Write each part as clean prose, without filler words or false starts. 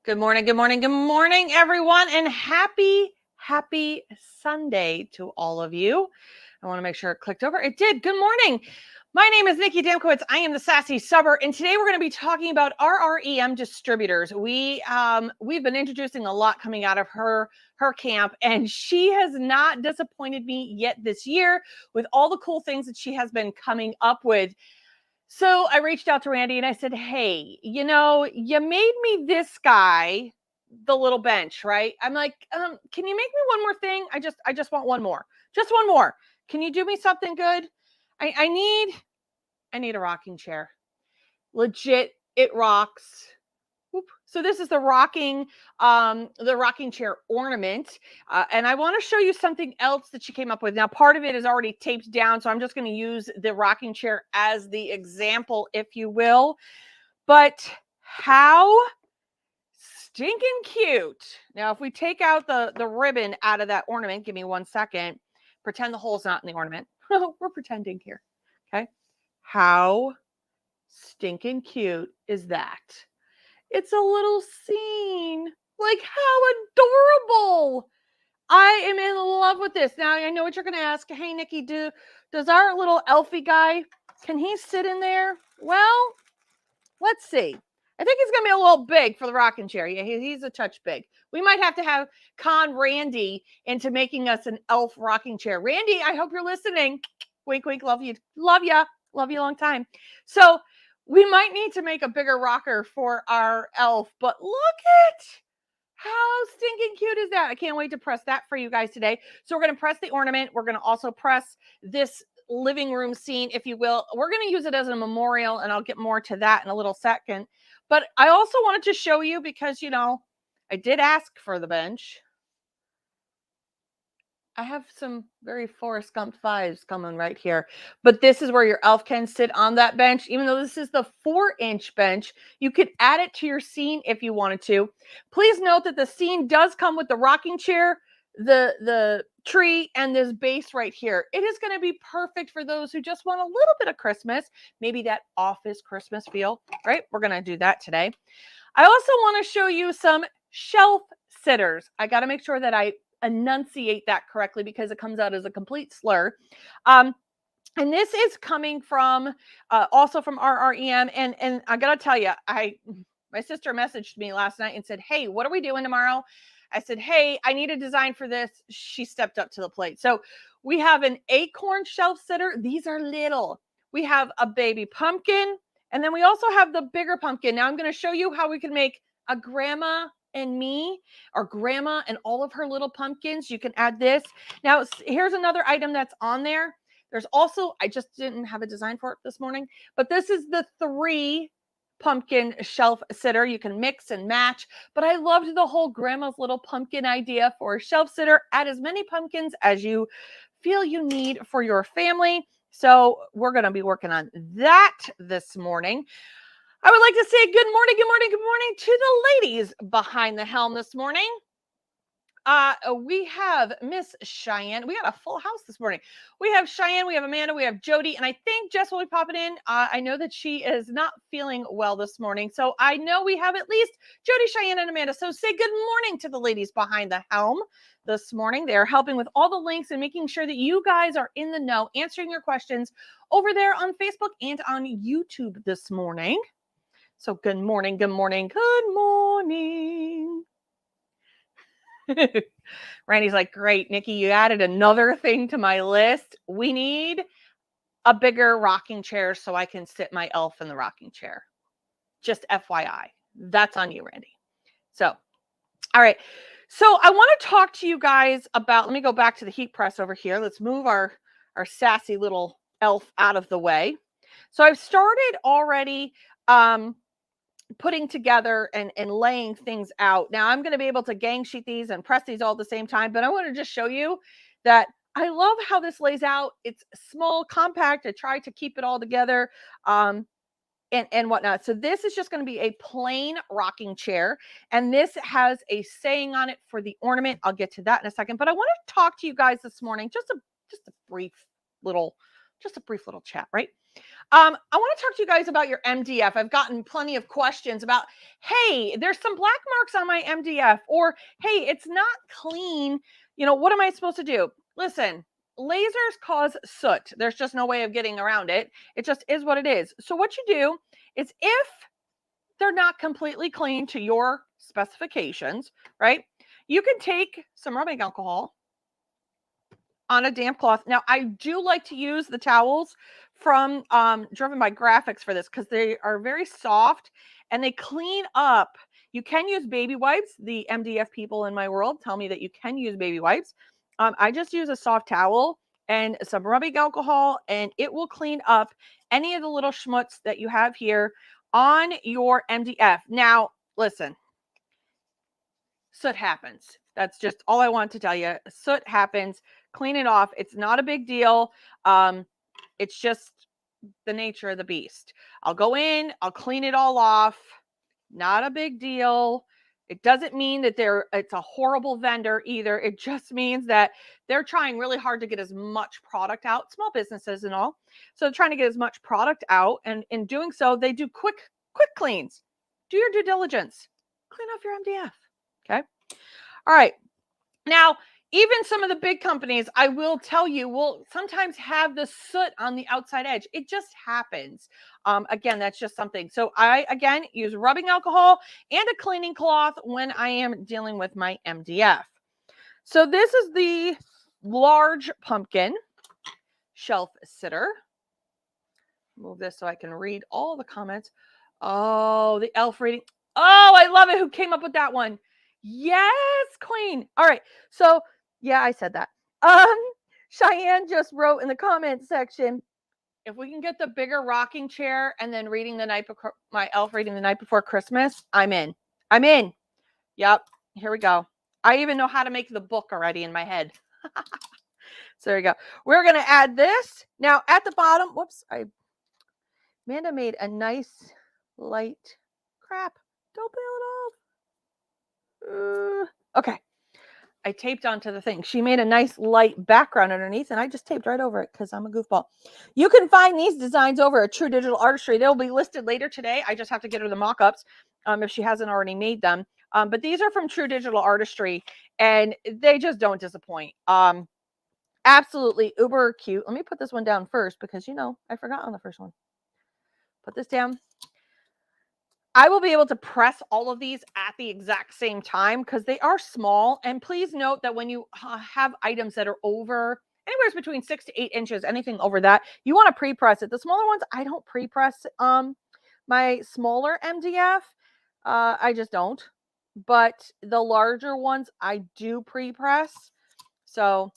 Good morning, good morning, good morning, everyone, and happy Sunday to all of you. I want to make sure it clicked over. It did. Good morning. My name is Nikki Damkowitz. I am the Sassy Subber, and today we're going to be talking about RREM distributors. We've been introducing a lot coming out of her camp, and she has not disappointed me yet this year with all the cool things that she has been coming up with. So I reached out to Randy and I said, hey, you made me this guy, the little bench, right? I'm like, can you make me one more thing? I just want one more. Just one more. Can you do me something good? I need a rocking chair. Legit, it rocks. So this is the rocking chair ornament. And I want to show you something else that she came up with. Now, part of it is already taped down, so I'm just going to use the rocking chair as the example, if you will. But how stinking cute. Now, if we take out the ribbon out of that ornament, give me 1 second. Pretend the hole's not in the ornament. We're pretending here. Okay. How stinking cute is that? It's a little scene. Like, how adorable. I am in love with this. Now, I know what you're going to ask. Hey, Nikki, does our little elfie guy, can he sit in there? Well, let's see. I think he's going to be a little big for the rocking chair. Yeah, he's a touch big. We might have to have con Randy into making us an elf rocking chair. Randy, I hope you're listening. Wink, wink, love you. Love ya. Love you a long time. So we might need to make a bigger rocker for our elf, but look at how stinking cute is that? I can't wait to press that for you guys today. So we're going to press the ornament. We're going to also press this living room scene, if you will. We're going to use it as a memorial, and I'll get more to that in a little second. But I also wanted to show you because, I did ask for the bench. I have some very Forrest Gump vibes coming right here. But this is where your elf can sit on that bench. Even though this is the 4-inch bench, you could add it to your scene if you wanted to. Please note that the scene does come with the rocking chair, the tree, and this base right here. It is going to be perfect for those who just want a little bit of Christmas, maybe that office Christmas feel, right? We're going to do that today. I also want to show you some shelf sitters. I got to make sure that I enunciate that correctly because it comes out as a complete slur. And this is coming from also from RREM. And I gotta tell you, my sister messaged me last night and said, hey, what are we doing tomorrow? I said, hey, I need a design for this. She stepped up to the plate. So we have an acorn shelf sitter. These are little. We have a baby pumpkin, and then we also have the bigger pumpkin. Now I'm going to show you how we can make a grandma and me, or grandma and all of her little pumpkins. You can add this. Now, here's another item that's on there. There's also, I just didn't have a design for it this morning, but this is the 3 pumpkin shelf sitter. You can mix and match, but I loved the whole grandma's little pumpkin idea for a shelf sitter. Add as many pumpkins as you feel you need for your family. So we're going to be working on that this morning. I would like to say good morning, good morning, good morning to the ladies behind the helm this morning. We have Miss Cheyenne. We got a full house this morning. We have Cheyenne, we have Amanda, we have Jody, and I think Jess will be popping in. I know that she is not feeling well this morning, so I know we have at least Jody, Cheyenne, and Amanda. So say good morning to the ladies behind the helm this morning. They're helping with all the links and making sure that you guys are in the know, answering your questions over there on Facebook and on YouTube this morning. So good morning, good morning, good morning. Randy's like, great, Nikki, you added another thing to my list. We need a bigger rocking chair so I can sit my elf in the rocking chair. Just FYI. That's on you, Randy. So, all right. So I want to talk to you guys about, let me go back to the heat press over here. Let's move our sassy little elf out of the way. So I've started already putting together and laying things out. Now I'm going to be able to gang sheet these and press these all at the same time, but I want to just show you that I love how this lays out. It's small, compact. I try to keep it all together and whatnot. So this is just going to be a plain rocking chair, and this has a saying on it for the ornament. I'll get to that in a second, but I want to talk to you guys this morning, just a brief little chat, right? I want to talk to you guys about your MDF. I've gotten plenty of questions about, hey, there's some black marks on my MDF, or hey, it's not clean. What am I supposed to do? Listen, lasers cause soot. There's just no way of getting around it. It just is what it is. So what you do is, if they're not completely clean to your specifications, right? You can take some rubbing alcohol on a damp cloth. Now, I do like to use the towels from Driven by Graphics for this, because they are very soft and they clean up. You can use baby wipes. The MDF people in my world tell me that you can use baby wipes. I just use a soft towel and some rubbing alcohol, and it will clean up any of the little schmutz that you have here on your MDF. Now, listen, soot happens. That's just all I want to tell you. Soot happens. Clean it off. It's not a big deal. It's just the nature of the beast. I'll go in, I'll clean it all off. Not a big deal. It doesn't mean that it's a horrible vendor either. It just means that they're trying really hard to get as much product out, small businesses and all. So they're trying to get as much product out, and in doing so, they do quick cleans. Do your due diligence. Clean off your MDF. Okay. All right. Now, even some of the big companies, I will tell you, will sometimes have the soot on the outside edge. It just happens. Again, that's just something. So I, again, use rubbing alcohol and a cleaning cloth when I am dealing with my MDF. So this is the large pumpkin shelf sitter. Move this so I can read all the comments. Oh, the elf reading. Oh, I love it. Who came up with that one? Yes, Queen. All right. So yeah, I said that. Cheyenne just wrote in the comment section, if we can get the bigger rocking chair and then reading my elf reading the night before Christmas, I'm in. Yep. Here we go. I even know how to make the book already in my head. So there you go. We're going to add this. Now at the bottom, whoops, Amanda made a nice light crap. Don't peel it off. Okay. I taped onto the thing. She made a nice light background underneath, and I just taped right over it because I'm a goofball. You can find these designs over at True Digital Artistry. They'll be listed later today. I just have to get her the mock-ups if she hasn't already made them. But these are from True Digital Artistry, and they just don't disappoint. Absolutely uber cute. Let me put this one down first because, I forgot on the first one. Put this down. I will be able to press all of these at the exact same time because they are small. And please note that when you have items that are over anywhere between 6 to 8 inches, anything over that, you want to pre-press it. The smaller ones, I don't pre-press my smaller MDF. I just don't. But the larger ones, I do pre-press. So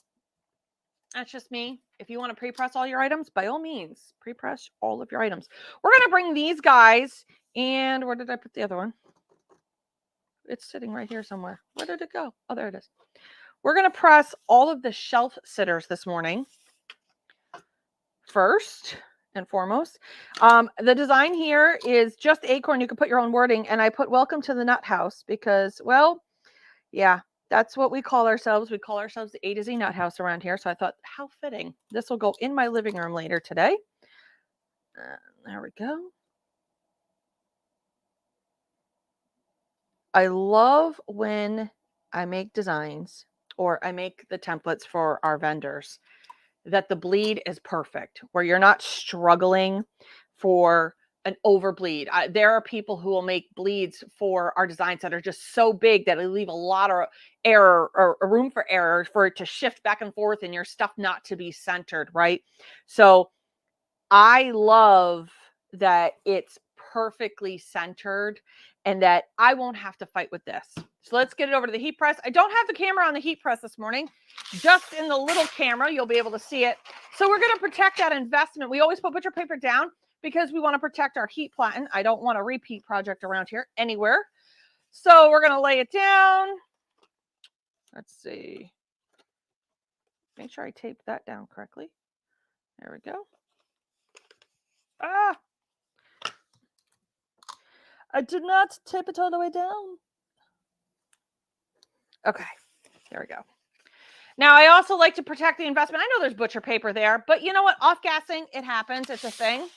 that's just me. If you want to pre-press all your items, by all means, pre-press all of your items. We're going to bring these guys. And where did I put the other one? It's sitting right here somewhere. Where did it go? Oh, there it is. We're going to press all of the shelf sitters this morning. First and foremost, the design here is just acorn. You can put your own wording. And I put welcome to the nut house because, well, yeah, that's what we call ourselves. We call ourselves the A to Z nut house around here. So I thought, how fitting. This will go in my living room later today. There we go. I love when I make designs or I make the templates for our vendors that the bleed is perfect, where you're not struggling for an overbleed. There are people who will make bleeds for our designs that are just so big that they leave a lot of error or room for error for it to shift back and forth and your stuff not to be centered, right? So I love that it's perfectly centered and that I won't have to fight with this. So let's get it over to the heat press. I don't have the camera on the heat press this morning, just in the little camera, you'll be able to see it. So we're going to protect that investment. We always put butcher paper down because we want to protect our heat platen. I don't want a repeat project around here anywhere. So we're going to lay it down. Let's see. Make sure I tape that down correctly. There we go. I did not tape it all the way down. Okay, there we go. Now, I also like to protect the investment. I know there's butcher paper there, but you know what? Off-gassing, it happens. It's a thing.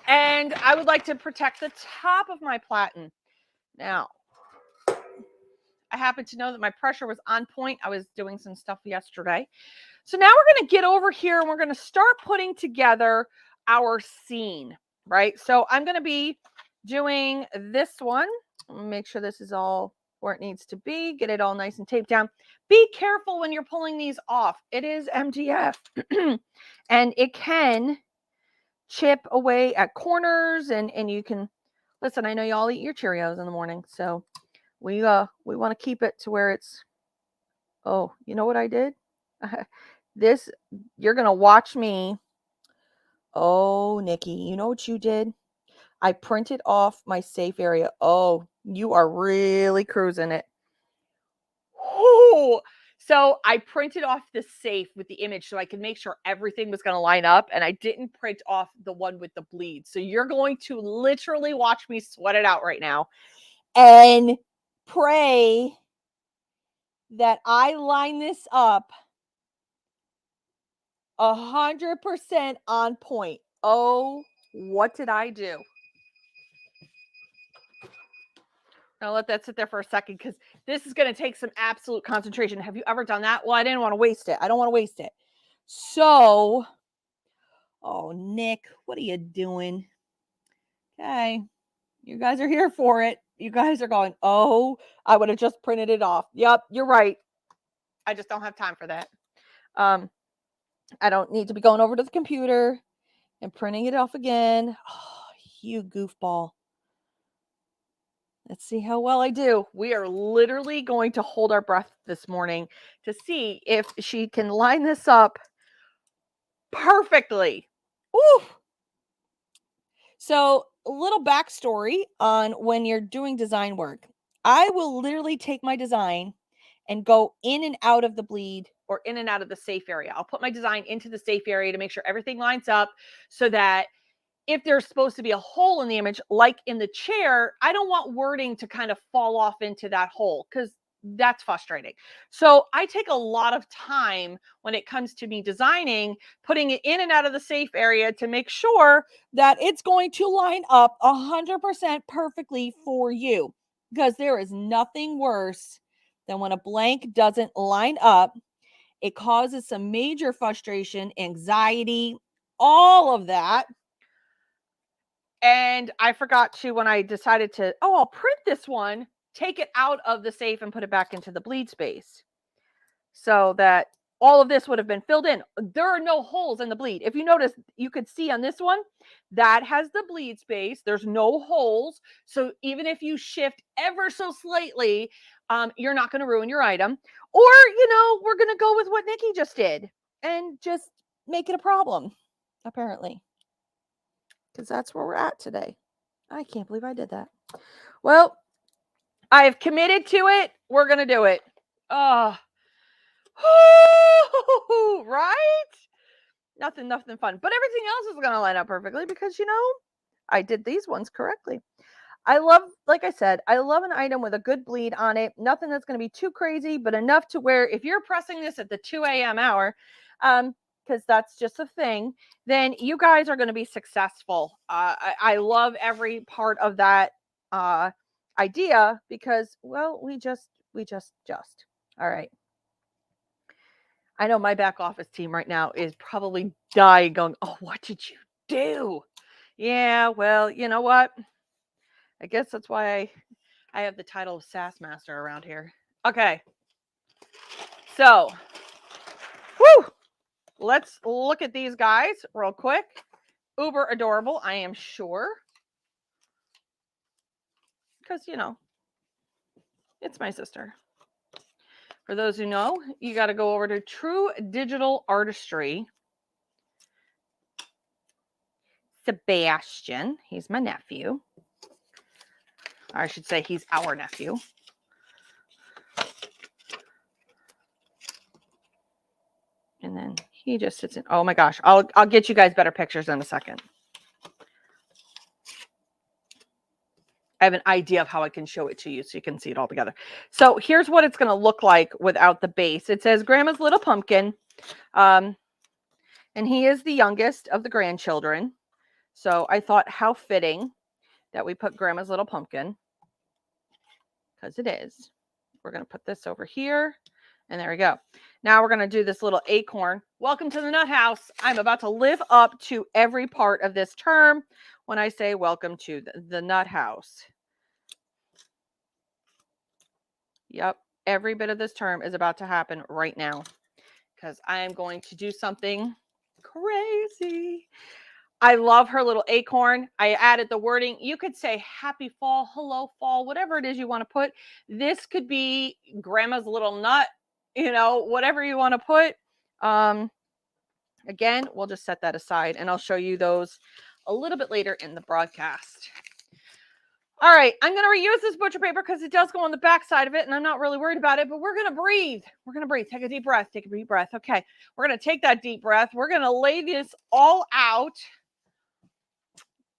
And I would like to protect the top of my platen. Now, I happen to know that my pressure was on point. I was doing some stuff yesterday. So now we're going to get over here and we're going to start putting together our scene, right? So I'm going to be doing this one. Make sure this is all where it needs to be. Get it all nice and taped down. Be careful when you're pulling these off. It is MDF and it can chip away at corners and you can, listen, I know you all eat your Cheerios in the morning. So we want to keep it to where it's, oh, you know what I did? This, you're going to watch me. Oh, Nikki, you know what you did? I printed off my safe area. Oh, you are really cruising it. Oh, so I printed off the safe with the image so I could make sure everything was going to line up. And I didn't print off the one with the bleed. So you're going to literally watch me sweat it out right now and pray that I line this up 100% on point. Oh, what did I do? I'll let that sit there for a second because this is going to take some absolute concentration. Have you ever done that? Well, I didn't want to waste it. I don't want to waste it. So, oh, Nick, what are you doing? Okay. You guys are here for it. You guys are going, oh, I would have just printed it off. Yep, you're right. I just don't have time for that. I don't need to be going over to the computer and printing it off again. Oh, you goofball. Let's see how well I do. We are literally going to hold our breath this morning to see if she can line this up perfectly. Ooh. So, a little backstory on when you're doing design work. I will literally take my design and go in and out of the bleed or in and out of the safe area. I'll put my design into the safe area to make sure everything lines up so that if there's supposed to be a hole in the image, like in the chair, I don't want wording to kind of fall off into that hole because that's frustrating. So I take a lot of time when it comes to me designing, putting it in and out of the safe area to make sure that it's going to line up 100% perfectly for you. Because there is nothing worse than when a blank doesn't line up. It causes some major frustration, anxiety, all of that. And I forgot to, when I decided to, oh, I'll print this one, take it out of the safe and put it back into the bleed space so that all of this would have been filled in. There are no holes in the bleed. If you notice, you could see on this one, that has the bleed space. There's no holes. So even if you shift ever so slightly, you're not going to ruin your item. Or, we're going to go with what Nikki just did and just make it a problem, apparently. Because that's where we're at today. I can't believe I did that. Well, I've committed to it. We're going to do it. Right? Nothing fun. But everything else is going to line up perfectly because, I did these ones correctly. I love, like I said, I love an item with a good bleed on it. Nothing that's going to be too crazy, but enough to where if you're pressing this at the 2 a.m. hour, because that's just a thing, then you guys are going to be successful. I love every part of that idea because, well, we just. All right. I know my back office team right now is probably dying going, oh, what did you do? Yeah, well, you know what? I guess that's why I have the title of Sass Master around here. Okay. So, let's look at these guys real quick. Uber adorable, I am sure. Because, it's my sister. For those who know, you got to go over to True Digital Artistry. Sebastian, he's my nephew. Or I should say he's our nephew. And then he just sits in. Oh my gosh, I'll get you guys better pictures in a second. I have an idea of how I can show it to you so you can see it all together. So here's what it's going to look like without the base. It says Grandma's Little Pumpkin. And he is the youngest of the grandchildren. So I thought how fitting that we put Grandma's Little Pumpkin, because it is. We're going to put this over here, and there we go. Now we're going to do this little acorn. Welcome to the nut house. I'm about to live up to every part of this term when I say welcome to the nut house. Yep, every bit of this term is about to happen right now, because I am going to do something crazy. I love her little acorn. I added the wording. You could say happy fall, hello fall, whatever it is you want to put. This could be Grandma's little nut, whatever you want to put. Again, we'll just set that aside, and I'll show you those a little bit later in the broadcast. All right, I'm going to reuse this butcher paper because it does go on the back side of it, and I'm not really worried about it, but we're going to breathe. We're going to breathe. Take a deep breath. Take a deep breath. Okay, we're going to take that deep breath. We're going to lay this all out,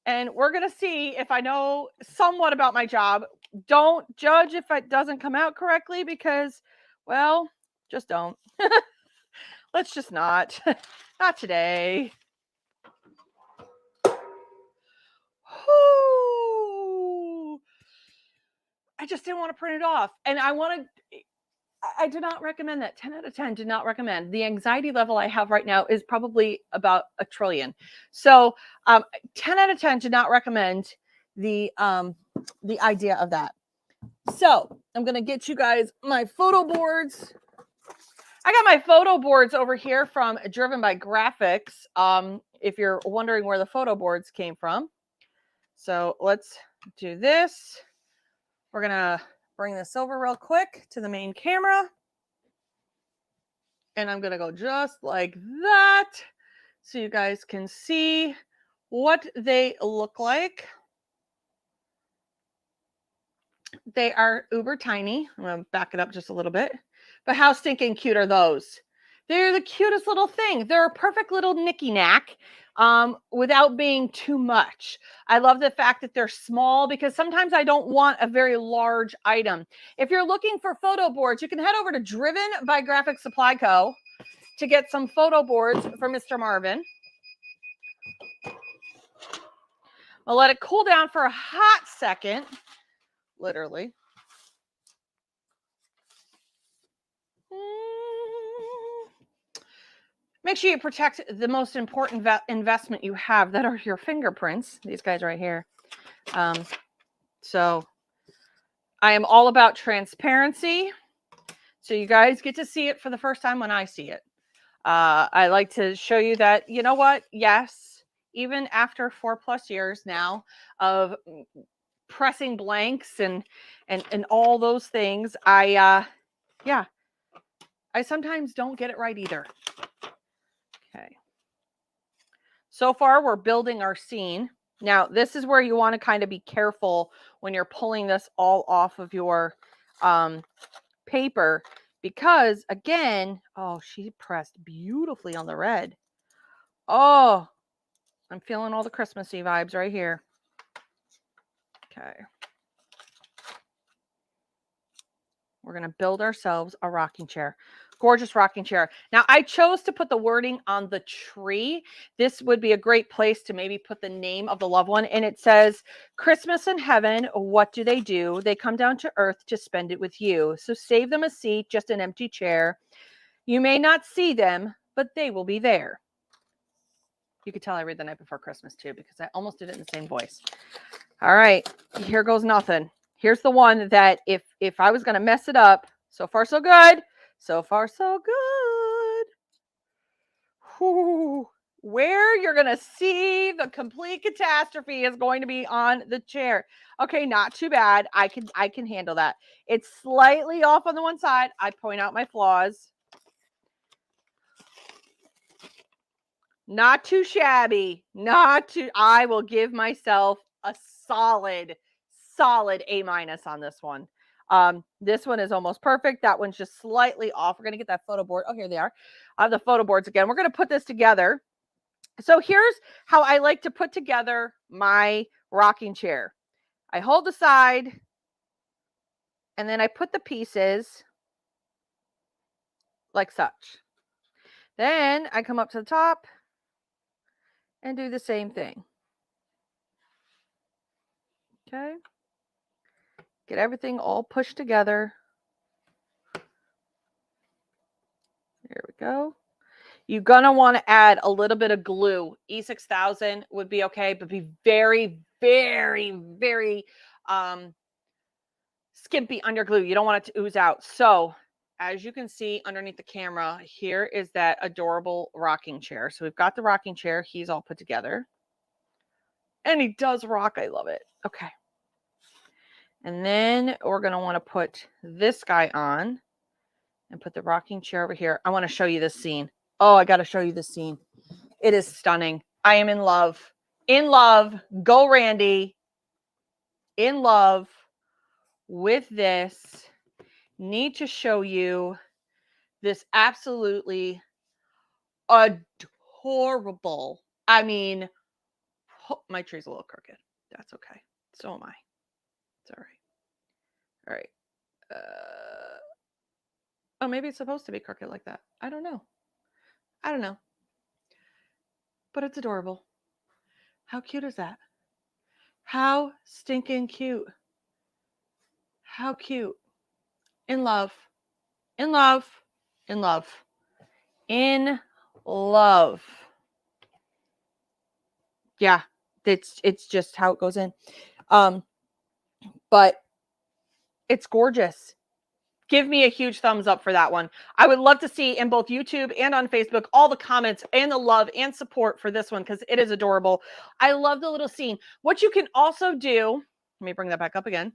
and we're going to see if I know somewhat about my job. Don't judge if it doesn't come out correctly because, well, just don't. Let's just not. Not today. Whew. I just didn't want to print it off. And I do not recommend that. 10 out of 10 do not recommend. The anxiety level I have right now is probably about 1 trillion. So 10 out of 10 do not recommend the idea of that. So I'm going to get you guys my photo boards. I got my photo boards over here from Driven by Graphics. If you're wondering where the photo boards came from. So let's do this. We're going to bring this over real quick to the main camera. And I'm going to go just like that so you guys can see what they look like. They are uber tiny. I'm going to back it up just a little bit. But how stinking cute are those? They're the cutest little thing. They're a perfect little knicky-knack without being too much. I love the fact that they're small because sometimes I don't want a very large item. If you're looking for photo boards, you can head over to Driven by Graphic Supply Co. to get some photo boards for Mr. Marvin. I'll let it cool down for a hot second, literally. Make sure you protect the most important investment you have, that are your fingerprints. These guys right here. So I am all about transparency. So you guys get to see it for the first time when I see it. I like to show you that, you know what? Yes, even after 4+ years now of pressing blanks and all those things, I sometimes don't get it right either. Okay. So far, we're building our scene. Now, this is where you want to kind of be careful when you're pulling this all off of your paper, because again, oh, she pressed beautifully on the red. Oh, I'm feeling all the Christmassy vibes right here. Okay. We're going to build ourselves a rocking chair. Gorgeous rocking chair. Now, I chose to put the wording on the tree. This would be a great place to maybe put the name of the loved one. And it says, Christmas in heaven, what do? They come down to earth to spend it with you. So save them a seat, just an empty chair. You may not see them, but they will be there. You could tell I read The Night Before Christmas too, because I almost did it in the same voice. All right, here goes nothing. Here's the one that if I was going to mess it up, so far so good. So far so good. Whew. Where you're going to see the complete catastrophe is going to be on the chair. Okay, not too bad. I can handle that. It's slightly off on the one side. I point out my flaws. Not too shabby. I will give myself a solid A- on this one. This one is almost perfect. That one's just slightly off. We're going to get that photo board. Oh, here they are. I have the photo boards again. We're going to put this together. So here's how I like to put together my rocking chair. I hold the side, and then I put the pieces like such. Then I come up to the top and do the same thing. Okay. Get everything all pushed together. There we go. You're going to want to add a little bit of glue. E6000 would be okay, but be very, very, very skimpy on your glue. You don't want it to ooze out. So as you can see underneath the camera, here is that adorable rocking chair. So we've got the rocking chair. He's all put together. And he does rock. I love it. Okay. And then we're going to want to put this guy on and put the rocking chair over here. I want to show you this scene. Oh, I got to show you this scene. It is stunning. I am in love. In love. Go, Randy. In love with this. Need to show you this absolutely adorable. I mean, my tree's a little crooked. That's okay. So am I. It's all right. All right. Oh, maybe it's supposed to be crooked like that. I don't know. But it's adorable. How cute is that? How stinking cute. How cute. In love. In love. In love. In love. Yeah, it's just how it goes in. But it's gorgeous. Give me a huge thumbs up for that one. I would love to see in both YouTube and on Facebook all the comments and the love and support for this one because it is adorable. I love the little scene. What you can also do, let me bring that back up again,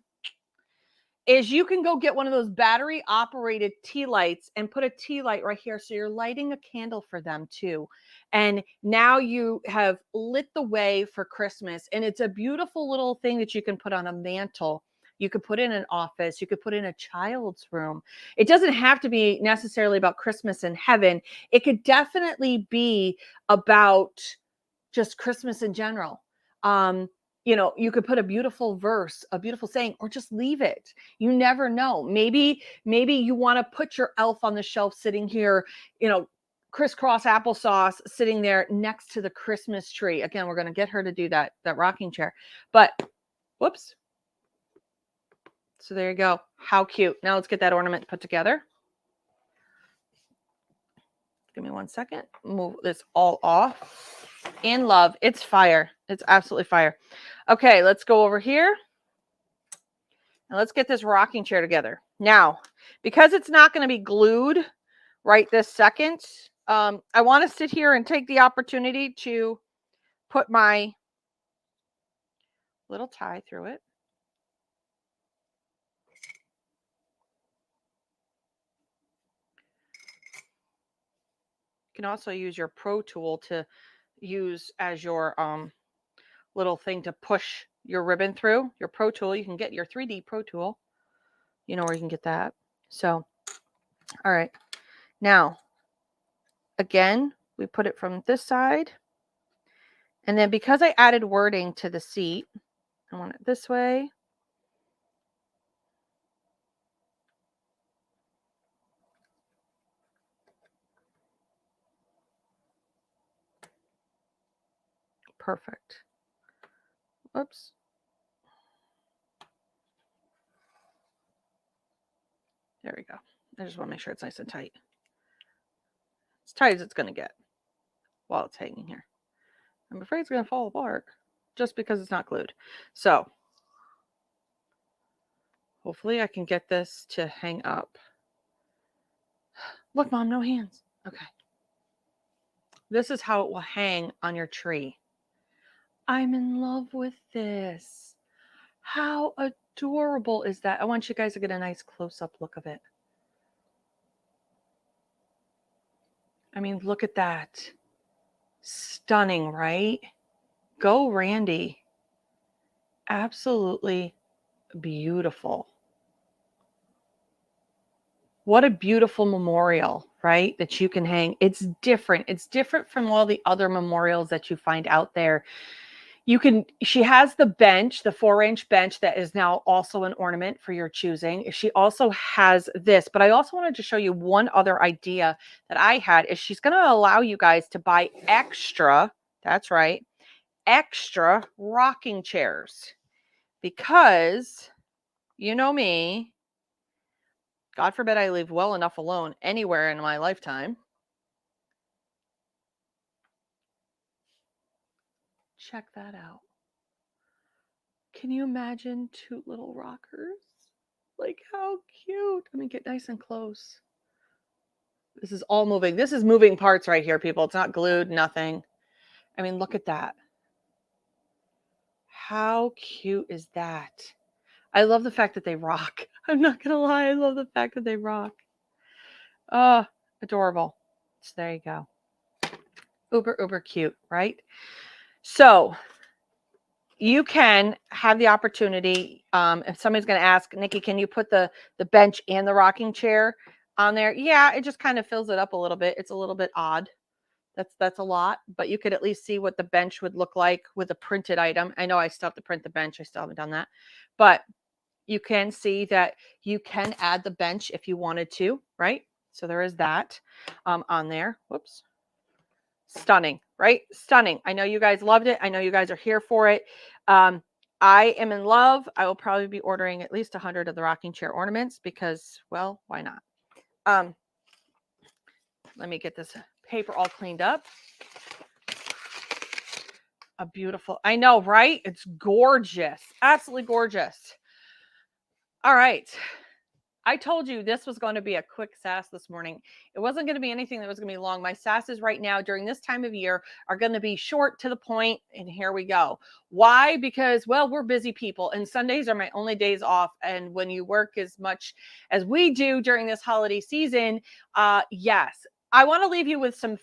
is you can go get one of those battery operated tea lights and put a tea light right here. So you're lighting a candle for them too. And now you have lit the way for Christmas. And it's a beautiful little thing that you can put on a mantle. You could put in an office. You could put in a child's room. It doesn't have to be necessarily about Christmas in heaven. It could definitely be about just Christmas in general. You could put a beautiful verse, a beautiful saying, or just leave it. You never know. Maybe you want to put your elf on the shelf sitting here, crisscross applesauce sitting there next to the Christmas tree. Again, we're going to get her to do that rocking chair. But whoops. So there you go. How cute. Now let's get that ornament put together. Give me 1 second. Move this all off. In love. It's fire. It's absolutely fire. Okay, let's go over here. And let's get this rocking chair together. Now, because it's not going to be glued right this second, I want to sit here and take the opportunity to put my little tie through it. You can also use your Pro Tool to use as your little thing to push your ribbon through. Your Pro Tool, you can get your 3D Pro Tool. You know where you can get that. So, all right. Now, again, we put it from this side. And then because I added wording to the seat, I want it this way. Perfect. Oops. There we go. I just want to make sure it's nice and tight. As tight as it's going to get while it's hanging here. I'm afraid it's going to fall apart just because it's not glued. So hopefully I can get this to hang up. Look, Mom, no hands. Okay. This is how it will hang on your tree. I'm in love with this. How adorable is that? I want you guys to get a nice close-up look of it. I mean, look at that. Stunning, right? Go, Randy. Absolutely beautiful. What a beautiful memorial, right? That you can hang. It's different. It's different from all the other memorials that you find out there. She has the bench, the 4-inch bench that is now also an ornament for your choosing. She also has this, but I also wanted to show you one other idea that I had is she's going to allow you guys to buy extra, that's right, extra rocking chairs. because you know me, God forbid I leave well enough alone anywhere in my lifetime. Check that out. Can you imagine 2 little rockers? Like, how cute. I mean, get nice and close. This is all moving. This is moving parts right here, people. It's not glued, nothing. I mean, look at that. How cute is that? I love the fact that they rock. I'm not going to lie. I love the fact that they rock. Oh, adorable. So there you go. Uber, uber cute, right? So you can have the opportunity. If somebody's going to ask, Nikki, can you put the bench and the rocking chair on there? Yeah, it just kind of fills it up a little bit. It's a little bit odd. That's a lot, but you could at least see what the bench would look like with a printed item. I know I still have to print the bench. I still haven't done that, but you can see that you can add the bench if you wanted to, right? So there is that on there. Whoops. Stunning, right? Stunning. I know you guys loved it. I know you guys are here for it. I am in love. I will probably be ordering at least 100 of the rocking chair ornaments because, well, why not? Let me get this paper all cleaned up. A beautiful, I know, right? It's gorgeous. Absolutely gorgeous. All right. I told you this was going to be a quick Sass this morning. It wasn't going to be anything that was going to be long. My Sasses right now during this time of year are going to be short to the point, and here we go. Why? Because, well, we're busy people, and Sundays are my only days off. And when you work as much as we do during this holiday season, yes, I want to leave you with some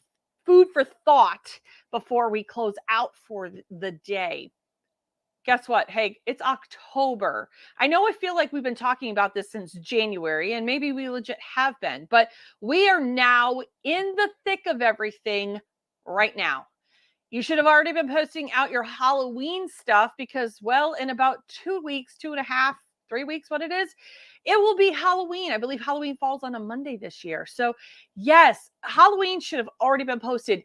food for thought before we close out for the day. Guess what? Hey, it's October. I know I feel like we've been talking about this since January, and maybe we legit have been, but we are now in the thick of everything right now. You should have already been posting out your Halloween stuff because, well, in about 2 weeks, 2.5, 3 weeks, what it is, it will be Halloween. I believe Halloween falls on a Monday this year. So, yes, Halloween should have already been posted.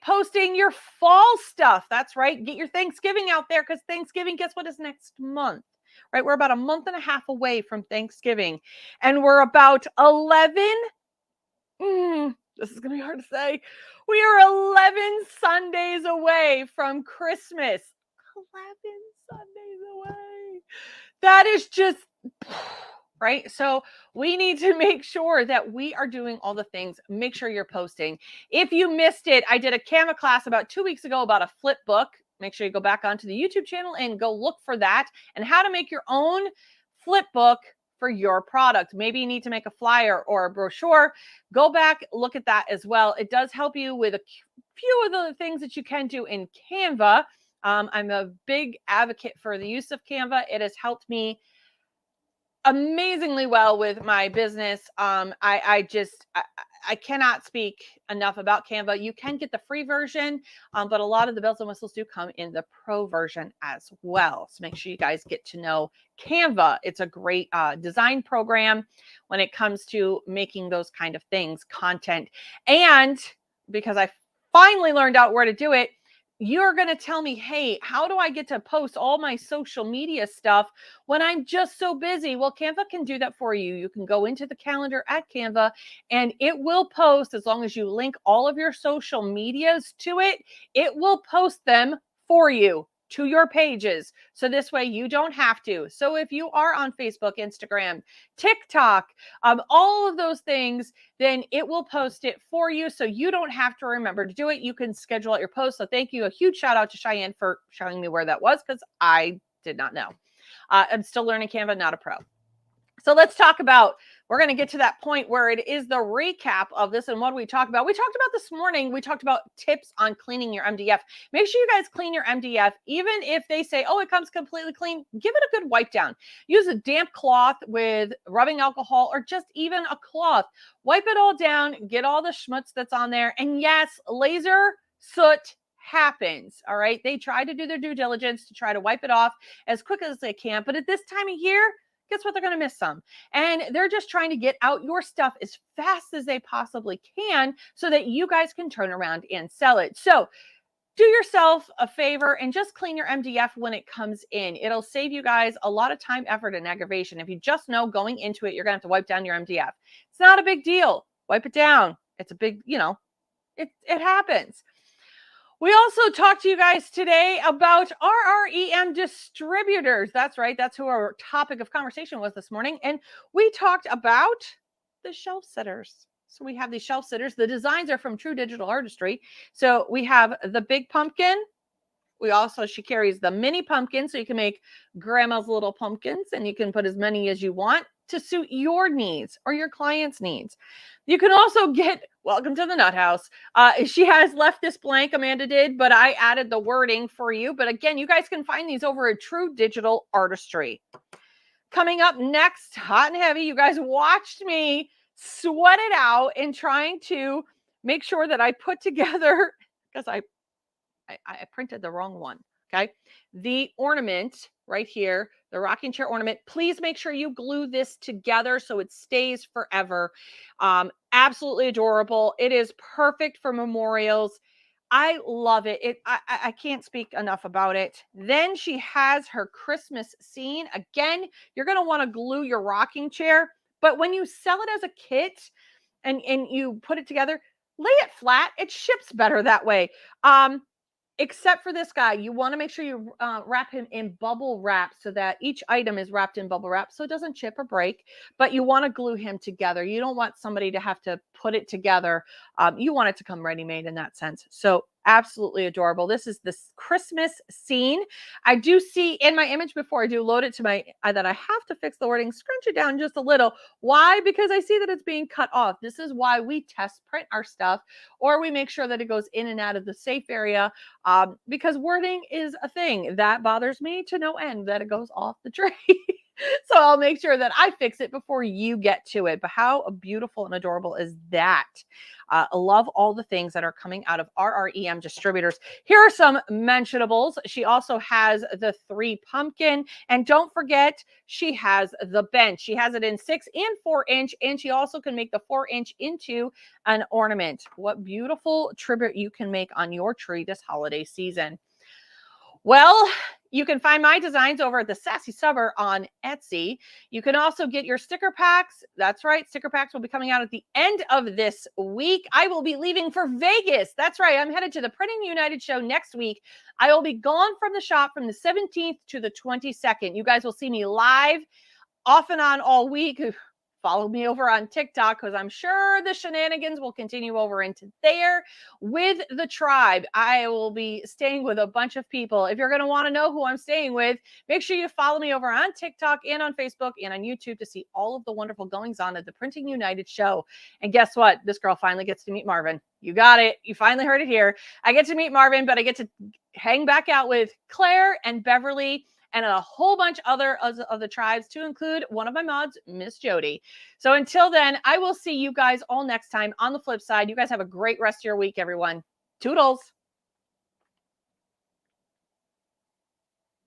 Posting your fall stuff. That's right. Get your Thanksgiving out there because Thanksgiving, guess what, is next month, right? We're about a month and a half away from Thanksgiving, and we're about 11. This is going to be hard to say. We are 11 Sundays away from Christmas. 11 Sundays away. That is just right. So we need to make sure that we are doing all the things. Make sure you're posting. If you missed it, I did a Canva class about 2 weeks ago about a flip book. Make sure you go back onto the YouTube channel and go look for that and how to make your own flip book for your product. Maybe you need to make a flyer or a brochure. Go back, look at that as well. It does help you with a few of the things that you can do in Canva. I'm a big advocate for the use of Canva. It has helped me amazingly well with my business. I cannot speak enough about Canva. You can get the free version, but a lot of the bells and whistles do come in the pro version as well. So make sure you guys get to know Canva. It's a great design program when it comes to making those kind of things, content. And because I finally learned out where to do it, you're going to tell me, hey, how do I get to post all my social media stuff when I'm just so busy? Well, Canva can do that for you. You can go into the calendar at Canva and it will post, as long as you link all of your social medias to it, it will post them for you to your pages. So this way you don't have to. So if you are on Facebook, Instagram, TikTok, all of those things, then it will post it for you. So you don't have to remember to do it. You can schedule out your post. So thank you. A huge shout out to Cheyenne for showing me where that was because I did not know. I'm still learning Canva, not a pro. So let's talk about, we're going to get to that point where it is the recap of this. And what do we talk about? We talked about this morning, we talked about tips on cleaning your MDF. Make sure you guys clean your MDF. Even if they say, oh, it comes completely clean, give it a good wipe down. Use a damp cloth with rubbing alcohol or just even a cloth. Wipe it all down, get all the schmutz that's on there. And yes, laser soot happens. All right. They try to do their due diligence to try to wipe it off as quick as they can. But at this time of year, guess what? They're going to miss some. And they're just trying to get out your stuff as fast as they possibly can so that you guys can turn around and sell it. So do yourself a favor and just clean your MDF when it comes in. It'll save you guys a lot of time, effort, and aggravation. If you just know going into it, you're going to have to wipe down your MDF. It's not a big deal. Wipe it down. It's a big, it happens. We also talked to you guys today about RREM distributors. That's right. That's who our topic of conversation was this morning. And we talked about the shelf sitters. So we have these shelf sitters. The designs are from True Digital Artistry. So we have the big pumpkin. She carries the mini pumpkin, so you can make grandma's little pumpkins, and you can put as many as you want to suit your needs or your client's needs. You can also get, welcome to the Nut House. She has left this blank, Amanda did, but I added the wording for you. But again, you guys can find these over at True Digital Artistry. Coming up next, hot and heavy, you guys watched me sweat it out in trying to make sure that I put together, because I printed the wrong one. Okay. The ornament right here, the rocking chair ornament, please make sure you glue this together so it stays forever. Absolutely adorable. It is perfect for memorials. I love it. I can't speak enough about it. Then she has her Christmas scene. Again, you're going to want to glue your rocking chair, but when you sell it as a kit and you put it together, lay it flat. It ships better that way. Except for this guy, you want to make sure you wrap him in bubble wrap so that each item is wrapped in bubble wrap so it doesn't chip or break, but you want to glue him together. You don't want somebody to have to put it together. You want it to come ready-made in that sense. So absolutely adorable. This is this Christmas scene. I do see in my image before I do load it to my, that I have to fix the wording, scrunch it down just a little. Why? Because I see that it's being cut off. This is why we test print our stuff, or we make sure that it goes in and out of the safe area. Because wording is a thing that bothers me to no end, that it goes off the tray. So I'll make sure that I fix it before you get to it. But how beautiful and adorable is that? I love all the things that are coming out of RREM distributors. Here are some mentionables. She also has the 3 pumpkin. And don't forget, she has the bench. She has it in 6 and 4 inch. And she also can make the 4 inch into an ornament. What beautiful tribute you can make on your tree this holiday season. Well, you can find my designs over at the Sassy Subber on Etsy. You can also get your sticker packs. That's right. Sticker packs will be coming out at the end of this week. I will be leaving for Vegas. That's right. I'm headed to the Printing United show next week. I will be gone from the shop from the 17th to the 22nd. You guys will see me live off and on all week. Follow me over on TikTok because I'm sure the shenanigans will continue over into there with the tribe. I will be staying with a bunch of people. If you're going to want to know who I'm staying with, make sure you follow me over on TikTok and on Facebook and on YouTube to see all of the wonderful goings on at the Printing United show. And guess what? This girl finally gets to meet Marvin. You got it. You finally heard it here. I get to meet Marvin, but I get to hang back out with Claire and Beverly and a whole bunch of the tribes, to include one of my mods, Miss Jody. So until then, I will see you guys all next time on the flip side. You guys have a great rest of your week, everyone. Toodles.